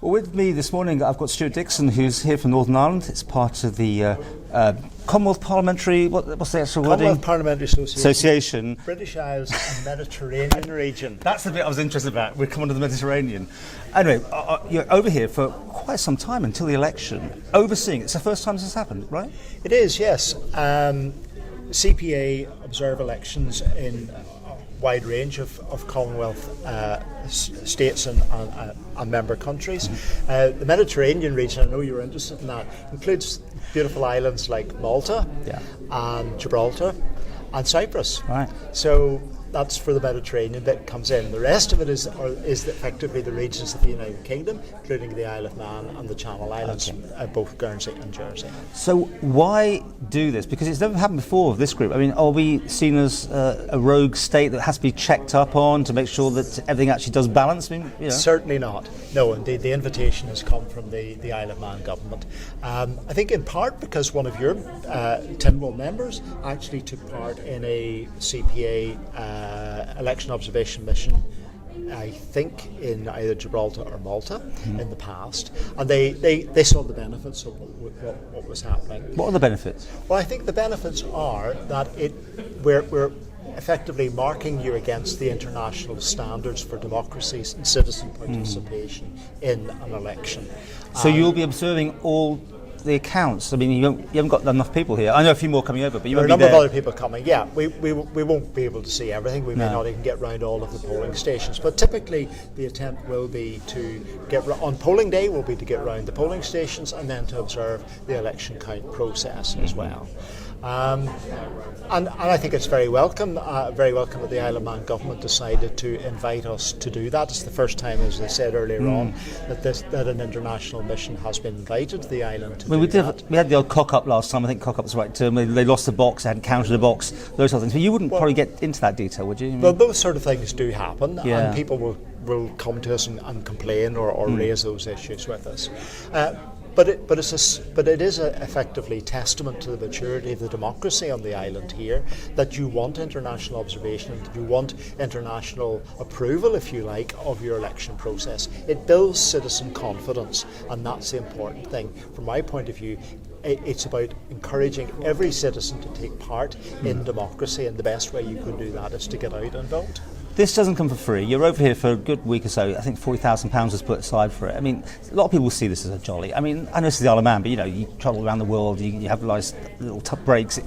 Well, with me this morning, I've got Stewart Dickson, who's here from Northern Ireland. It's part of the Commonwealth Parliamentary, what's the actual wording? Commonwealth Parliamentary Association. British Isles and Mediterranean region. That's the bit I was interested about. We're coming to the Mediterranean. Anyway, you're over here for quite some time until the election, overseeing. It's the first time this has happened, right? It is, yes. CPA observe elections in a wide range of Commonwealth states and member countries. The Mediterranean region, I know you're interested in that, includes beautiful islands like Malta and Gibraltar and Cyprus. Right. So that's for the Mediterranean bit comes in. The rest of it is effectively the regions of the United Kingdom, including the Isle of Man and the Channel Islands, both Guernsey and Jersey. So why do this? Because it's never happened before with this group. I mean, are we seen as a rogue state that has to be checked up on to make sure that everything actually does balance? I mean, Certainly not. No, indeed, the invitation has come from the Isle of Man government. I think in part because one of your Tynwald members actually took part in a CPA election observation mission, I think in either Gibraltar or Malta in the past, and they saw the benefits of what was happening. What are the benefits? Well, I think the benefits are that we're effectively marking you against the international standards for democracy and citizen participation in an election. So you'll be observing all the accounts. I mean, you haven't got enough people here. I know a few more coming over, but you won't be there. There are a number of other people coming. Yeah, we won't be able to see everything. We may not even get round all of the polling stations. But typically, the attempt will be to get on polling day. Will be to get round the polling stations and then to observe the election count process as well. And I think it's very welcome that the Isle of Man government decided to invite us to do that. It's the first time, as I said earlier on, that an international mission has been invited to the island to do that. We had the old cock-up last time. I think cock-up's the right term. They lost the box, they hadn't counted the box, those sort of things. But you wouldn't probably get into that detail, would you? Well, those sort of things do happen, and people will come to us and complain or raise those issues with us. But it is effectively testament to the maturity of the democracy on the island here that you want international observation, that you want international approval, if you like, of your election process. It builds citizen confidence, and that's the important thing. From my point of view, it's about encouraging every citizen to take part in democracy, and the best way you can do that is to get out and vote. This doesn't come for free. You're over here for a good week or so. I think £40,000 was put aside for it. I mean, a lot of people see this as a jolly. I mean, I know this is the Isle of Man, but you travel around the world, you have nice little breaks.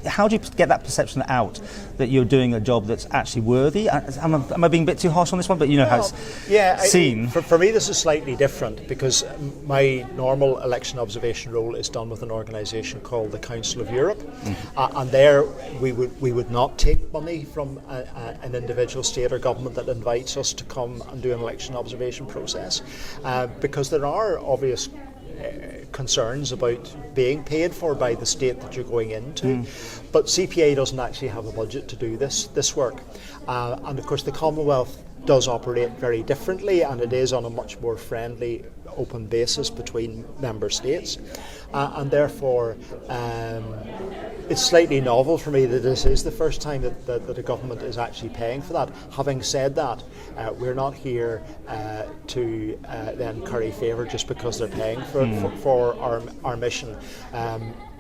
How do you get that perception out that you're doing a job that's actually worthy? Am I being a bit too harsh on this one? But how it's seen. For me, this is slightly different because my normal election observation role is done with an organisation called the Council of Europe, and there we would not take money from an individual state or government that invites us to come and do an election observation process, because there are obvious concerns about being paid for by the state that you're going into. But CPA doesn't actually have a budget to do this work, and of course the Commonwealth does operate very differently, and it is on a much more friendly, open basis between member states, and therefore it's slightly novel for me that this is the first time that a government is actually paying for that. Having said that, we're not here to then curry favour just because they're paying for our mission.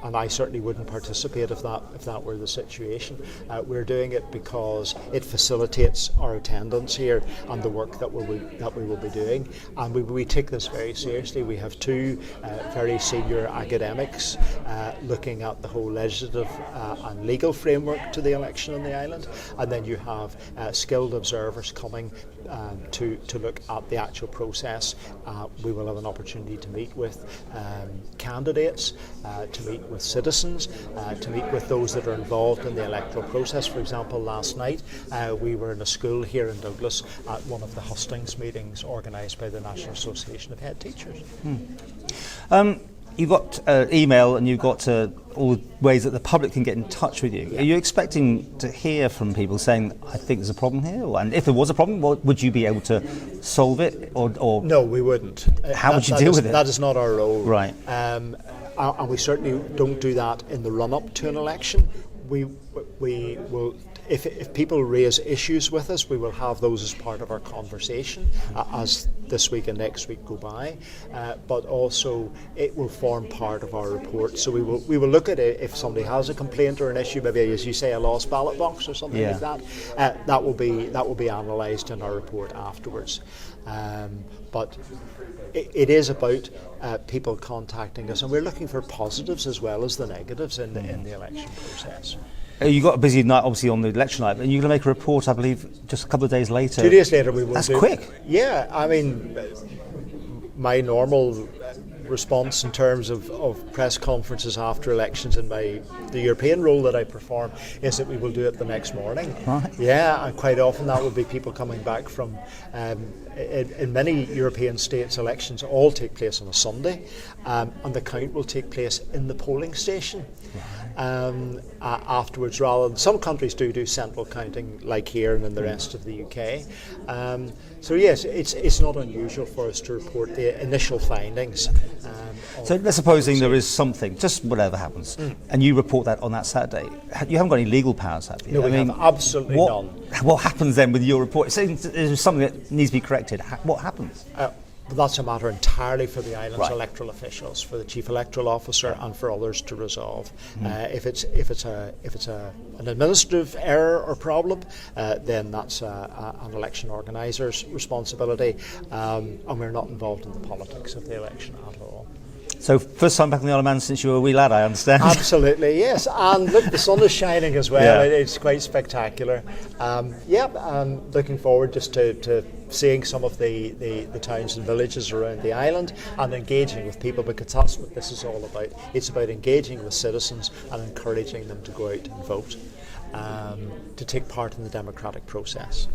And I certainly wouldn't participate if that were the situation. We're doing it because it facilitates our attendance here and the work that we will be doing. And we take this very seriously. We have two very senior academics looking at the whole legislative and legal framework to the election on the island. And then you have skilled observers coming to look at the actual process. We will have an opportunity to meet with candidates, to meet with citizens, to meet with those that are involved in the electoral process. For example, last night we were in a school here in Douglas at one of the hustings meetings organised by the National Association of Head Teachers. You've got email and you've got all the ways that the public can get in touch with you. Are you expecting to hear from people saying, I think there's a problem here? And if there was a problem, would you be able to solve it? Or No, we wouldn't. How would you deal with it? That is not our role. Right. And we certainly don't do that in the run-up to an election. we will, if people raise issues with us, we will have those as part of our conversation as this week and next week go by. But also, it will form part of our report. So we will look at it if somebody has a complaint or an issue, maybe as you say, a lost ballot box or something like that. That will be analysed in our report afterwards. But it is about people contacting us, and we're looking for positives as well as the negatives in the election process. You got a busy night, obviously, on the election night, and you're going to make a report, I believe, just a couple of days later. 2 days later, we will. That's quick. Yeah, I mean, my normal response in terms of press conferences after elections and the European role that I perform is that we will do it the next morning. Right. Yeah, and quite often that would be people coming back from in many European states, elections all take place on a Sunday, and the count will take place in the polling station. Afterwards, rather than some countries do central counting like here and in the rest of the UK. So yes, it's not unusual for us to report the initial findings. So let's supposing there is something, just whatever happens, and you report that on that Saturday. You haven't got any legal powers, have you? No, we have absolutely none. What happens then with your report? So there's something that needs to be corrected. What happens? That's a matter entirely for the island's electoral officials, for the chief electoral officer, and for others to resolve. If it's an administrative error or problem, then that's an election organiser's responsibility, and we're not involved in the politics of the election at all. So first time back on the Isle of Man since you were a wee lad, I understand. Absolutely, yes. And look, the sun is shining as well. Yeah. It's quite spectacular. I'm looking forward just to seeing some of the towns and villages around the island and engaging with people, because that's what this is all about. It's about engaging with citizens and encouraging them to go out and vote, to take part in the democratic process.